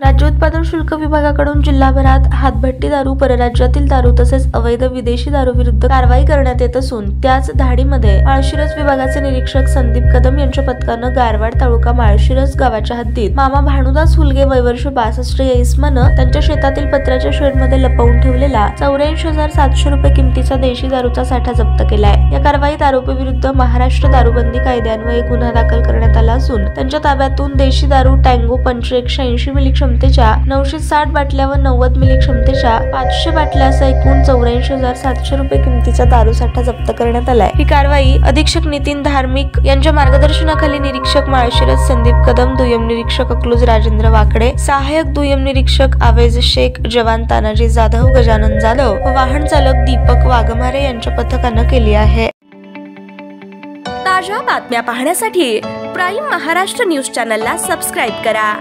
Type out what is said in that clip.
राज्य उत्पादन शुल्क विभागाकडून जिल्हाभरात हातभट्टी दारू, परराज्यातील दारू तसेच अवैध विदेशी दारू विरुद्ध कारवाई करण्यात येत असून त्याच धाडीमध्ये माळशिरस विभागाचे निरीक्षक संदीप कदम यांच्या पथकानं गारवाड तालुका माळशिरस गावाच्या हद्दीत मामा भानुदास हुलगे वय वर्ष 62 या इसमानं त्यांच्या शेतातील पत्र्याच्या शेडमध्ये लपवून ठेवलेला 84,700 रुपये किमतीचा देशी दारूचा साठा जप्त केलाय। या कारवाईत आरोपीविरुद्ध महाराष्ट्र दारूबंदी कायद्यान्वये गुन्हा दाखल करण्यात आला असून त्यांच्या ताब्यातून देशी दारू टँगो पंच 180 मिली क्षमतेच्या 960 बाटल्या व 90 मिली क्षमतेच्या 500 बाटल्या असा एकूण 84,700 रुपये किमतीचा दारू साठा जप्त करण्यात आलाय। ही कारवाई अधीक्षक नितीन धार्मिक यांच्या मार्गदर्शनाखाली निरीक्षक माळशिरस संदीप कदम, दुय्यम निरीक्षक अकलूज राजेंद्र वाकडे, सहाय्यक दुय्यम निरीक्षक आवेज शेख, जवान तानाजी जाधव, गजानन जाधव व वाहन चालक दीपक वाघमारे यांच्या पथकानं केली आहे। ताज्या बातम्या पाहण्यासाठी प्राईम महाराष्ट्र न्यूज चॅनलला सबस्क्राईब करा।